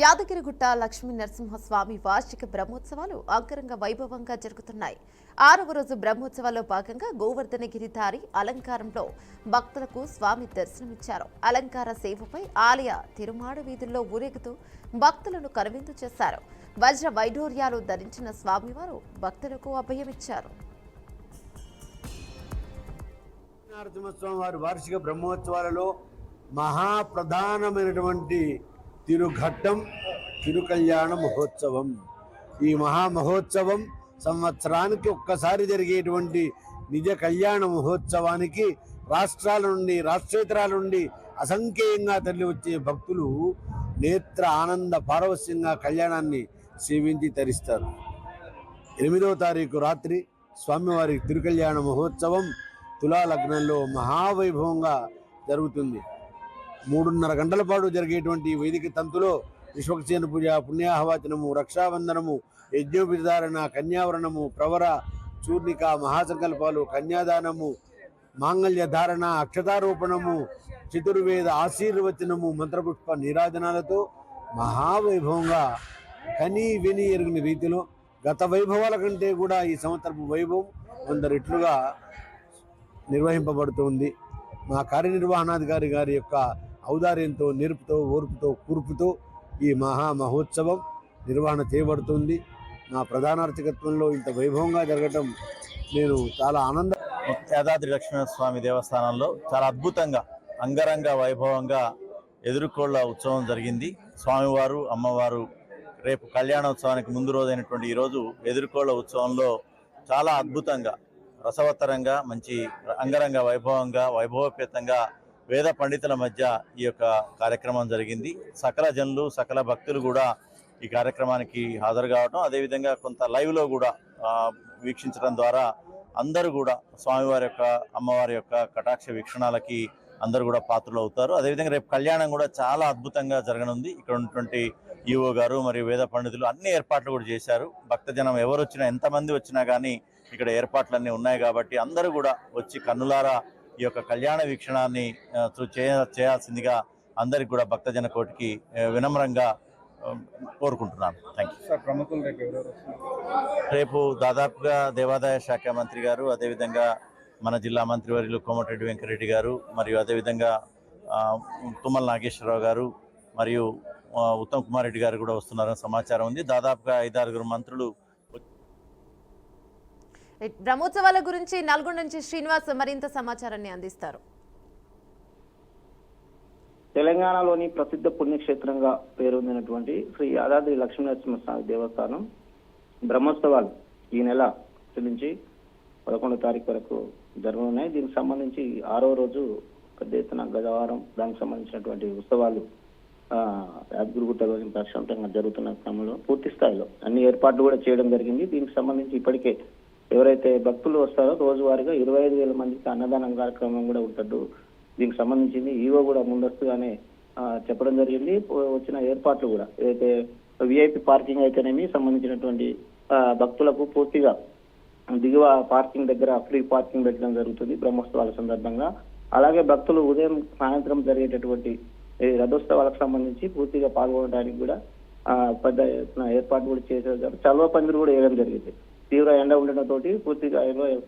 యాదగిరిగుట్ట లక్ష్మీ నరసింహస్వామి వార్షిక బ్రహ్మోత్సవాలు అంగరంగ వైభవంగా జరుగుతున్నాయి. 6వ రోజు బ్రహ్మోత్సవాల్లో భాగంగా గోవర్ధన గిరిధారి అలంకారంలో భక్తులకు స్వామి దర్శనమిచ్చారు. అలంకార సేవపై ఆలయ తిరుమాడ వీధుల్లో ఊరేగుతూ భక్తులను కనువిందు చేశారు. వజ్ర వైఢూర్యాలు ధరించిన స్వామివారు భక్తులకు అభయమిచ్చారు. నరసింహస్వామి వారి వార్షిక బ్రహ్మోత్సవాలలో మహాప్రధానమైనటువంటి తిరుఘట్టం తిరుకల్యాణ మహోత్సవం. ఈ మహామహోత్సవం సంవత్సరానికి ఒక్కసారి జరిగేటువంటి నిజ కళ్యాణ మహోత్సవానికి రాష్ట్రాల నుండి రాష్ట్రేతరాల నుండి అసంఖ్యేయంగా తరలి వచ్చే భక్తులు నేత్ర ఆనంద పారవస్యంగా కళ్యాణాన్ని సేవించి తరిస్తారు. 8వ తారీఖు రాత్రి స్వామివారి తిరుకల్యాణ మహోత్సవం తులా లగ్నంలో మహావైభవంగా జరుగుతుంది. 3:30 గంటల పాటు జరిగేటువంటి వైదిక తంతులో విశ్వక్సేన పూజ, పుణ్యాహవాచనము, రక్షాబంధనము, యజ్ఞోపధారణ, కన్యావరణము, ప్రవర, చూర్ణిక, మహాసంకల్పాలు, కన్యాదానము, మాంగళ్య ధారణ, అక్షతారోపణము, చతుర్వేద ఆశీర్వచనము, మంత్రపుష్ప నీరాజనాలతో మహావైభవంగా కని విని ఎరుగిన రీతిలో గత వైభవాల కంటే కూడా ఈ సంవత్సరపు వైభవం 100 రెట్లుగా నిర్వహింపబడుతుంది. మా కార్యనిర్వహణాధికారి గారి యొక్క ఔదార్యంతో, నేర్పుతో, ఓర్పుతో, కూర్పుతో ఈ మహోత్సవం నిర్వహణ చేయబడుతుంది. నా ప్రధాన అర్చకత్వంలో ఇంత వైభవంగా జరగటం నేను చాలా ఆనందం. యాదాద్రి లక్ష్మీనరసింహస్వామి దేవస్థానంలో చాలా అద్భుతంగా అంగరంగ వైభవంగా ఎదుర్కోళ్ల ఉత్సవం జరిగింది. స్వామివారు, అమ్మవారు రేపు కళ్యాణోత్సవానికి ముందు రోజైనటువంటి ఈరోజు ఎదుర్కోళ్ల ఉత్సవంలో చాలా అద్భుతంగా రసవత్తరంగా మంచి అంగరంగ వైభవంగా వైభవపేతంగా వేద పండితుల మధ్య ఈ యొక్క కార్యక్రమం జరిగింది. సకల జనులు సకల భక్తులు కూడా ఈ కార్యక్రమానికి హాజరు కావడం, అదేవిధంగా కొంత లైవ్లో కూడా వీక్షించడం ద్వారా అందరూ కూడా స్వామివారి యొక్క అమ్మవారి యొక్క కటాక్ష వీక్షణాలకి అందరూ కూడా పాత్రలు అవుతారు. అదేవిధంగా రేపు కళ్యాణం కూడా చాలా అద్భుతంగా జరగనుంది. ఇక్కడ ఉన్నటువంటి ఈవో గారు మరియు వేద పండితులు అన్ని ఏర్పాట్లు కూడా చేశారు. భక్తజనం ఎవరు వచ్చినా, ఎంతమంది వచ్చినా కానీ ఇక్కడ ఏర్పాట్లన్నీ ఉన్నాయి కాబట్టి అందరూ కూడా వచ్చి కన్నులారా ఈ యొక్క కళ్యాణ వీక్షణాన్ని చేయాల్సిందిగా అందరికి కూడా భక్తజన కోటికి వినమ్రంగా కోరుకుంటున్నాను. Thank you. రేపు దాదాపుగా దేవాదాయ శాఖ మంత్రి గారు, అదేవిధంగా మన జిల్లా మంత్రివర్యులు కోమటిరెడ్డి వెంకటరెడ్డి గారు, మరియు అదేవిధంగా తుమ్మల నాగేశ్వరరావు గారు మరియు ఉత్తమ్ కుమార్ రెడ్డి గారు కూడా వస్తున్నారని సమాచారం ఉంది. దాదాపుగా 5-6 మంత్రులు. బ్రహ్మోత్సవాల గురించి నల్గొండ నుంచి శ్రీనివాస్ మరింత సమాచారాన్ని అందిస్తారు. తెలంగాణలోని ప్రసిద్ధ పుణ్యక్షేత్రంగా పేరొందినటువంటి శ్రీ యాదాద్రి లక్ష్మీనరసింహస్వామి దేవస్థానం బ్రహ్మోత్సవాలు ఈ నెల నుంచి 11వ తారీఖు వరకు జరగనున్నాయి. దీనికి సంబంధించి 6వ రోజు పెద్ద ఎత్తున గజవారం, దానికి సంబంధించినటువంటి ఉత్సవాలు యాదగిరిగుట్టలోని ప్రశాంతంగా జరుగుతున్న క్రమంలో పూర్తి స్థాయిలో అన్ని ఏర్పాట్లు కూడా చేయడం జరిగింది. దీనికి సంబంధించి ఇప్పటికే ఎవరైతే భక్తులు వస్తారో రోజువారీగా 25,000 మందికి అన్నదానం కార్యక్రమం కూడా ఉంటుంది. దీనికి సంబంధించింది ఈవో కూడా ముందస్తుగానే చెప్పడం జరిగింది. వచ్చిన ఏర్పాట్లు కూడా ఏదైతే విఐపి పార్కింగ్ అయితేనేమి సంబంధించినటువంటి భక్తులకు పూర్తిగా దిగువ పార్కింగ్ దగ్గర ఫ్రీ పార్కింగ్ పెట్టడం జరుగుతుంది బ్రహ్మోత్సవాల సందర్భంగా. అలాగే భక్తులు ఉదయం సాయంత్రం జరిగేటటువంటి రథోత్సవాలకు సంబంధించి పూర్తిగా పాల్గొనడానికి కూడా పెద్ద ఏర్పాటు కూడా చేశారు. చల్వ పందిరి కూడా వేయడం జరిగింది. తీవ్ర ఎండ ఉండడంతో పూర్తిగా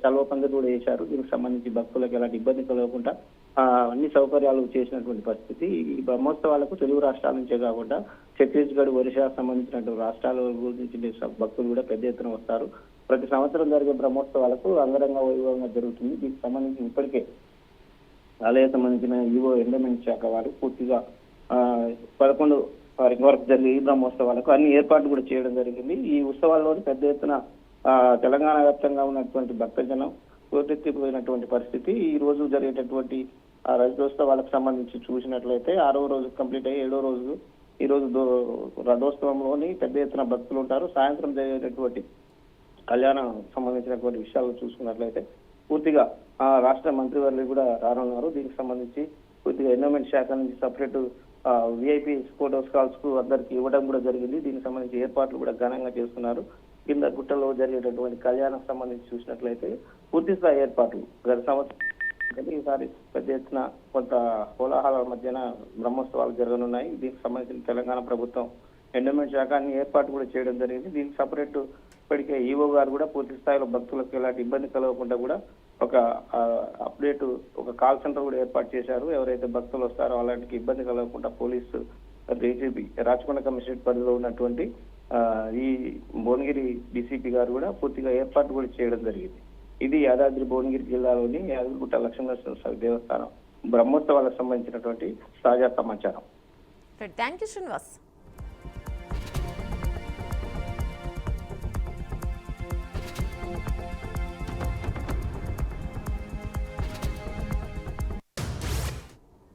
చల్వ పందిరి కూడా వేశారు. దీనికి సంబంధించి భక్తులకు ఎలాంటి ఇబ్బంది కలగకుండా అన్ని సౌకర్యాలు చేసినటువంటి పరిస్థితి. ఈ బ్రహ్మోత్సవాలకు తెలుగు రాష్ట్రాల నుంచే కాకుండా ఛత్తీస్గఢ్, ఒరిస్సా సంబంధించినటువంటి రాష్ట్రాల గురించి భక్తులు కూడా పెద్ద ఎత్తున వస్తారు. ప్రతి సంవత్సరం జరిగే బ్రహ్మోత్సవాలకు అంగరంగ వైభవంగా జరుగుతుంది. దీనికి సంబంధించి ఇప్పటికే ఆలయ సంబంధించిన ఈవో ఎండోమెంట్ శాఖ వారు పూర్తిగా 11 తారీఖు వరకు జరిగే ఈ బ్రహ్మోత్సవాలకు అన్ని ఏర్పాట్లు కూడా చేయడం జరిగింది. ఈ ఉత్సవాల్లో పెద్ద ఎత్తున తెలంగాణ వ్యాప్తంగా ఉన్నటువంటి భక్తజనం పోటెత్తిపోయినటువంటి పరిస్థితి. ఈ రోజు జరిగేటటువంటి రథోత్సవాలకు సంబంధించి చూసినట్లయితే 6వ రోజు కంప్లీట్ అయ్యి 7వ రోజు ఈ రోజు రథోత్సవంలోని పెద్ద ఎత్తున భక్తులు ఉంటారు. సాయంత్రం జరిగేటటువంటి కళ్యాణం సంబంధించినటువంటి విషయాలు చూసుకున్నట్లయితే పూర్తిగా రాష్ట్ర మంత్రివర్యులు కూడా రానున్నారు. దీనికి సంబంధించి పూర్తిగా ఎన్విరాన్మెంట్ శాఖ నుంచి సపరేట్ విఐపి ఫోటోస్ కాల్స్ కు అందరికి ఇవ్వడం కూడా జరిగింది. దీనికి సంబంధించి ఏర్పాట్లు కూడా ఘనంగా చేస్తున్నారు. కింద గుట్టలో జరిగేటటువంటి కళ్యాణం సంబంధించి చూసినట్లయితే పూర్తి స్థాయి ఏర్పాట్లు గత సంవత్సరం ఈసారి పెద్ద ఎత్తున కొంత కోలాహల మధ్యన బ్రహ్మోత్సవాలు జరగనున్నాయి. దీనికి సంబంధించిన తెలంగాణ ప్రభుత్వం ఎండోమెంట్ శాఖ అన్ని ఏర్పాటు కూడా చేయడం జరిగింది. దీనికి సపరేట్ ఇప్పటికే ఈవో గారు కూడా పూర్తి స్థాయిలో భక్తులకు ఎలాంటి ఇబ్బంది కలగకుండా కూడా ఒక అప్డేట్ ఒక కాల్ సెంటర్ కూడా ఏర్పాటు చేశారు. ఎవరైతే భక్తులు వస్తారో అలాంటి ఇబ్బంది కలగకుండా పోలీసు డీసీపీ రాచకొండ కమిషనరేట్ పరిధిలో ఉన్నటువంటి ఈ భువనగిరి డీసీపీ గారు కూడా పూర్తిగా ఏర్పాటు కూడా చేయడం జరిగింది. ఇది యాదాద్రి భువనగిరి జిల్లాలోని యాదగిరిగుట్ట లక్ష్మీనరసింహస్వామి దేవస్థానం బ్రహ్మోత్సవాలకు సంబంధించినటువంటి తాజా సమాచారం. Thank you Srinivas.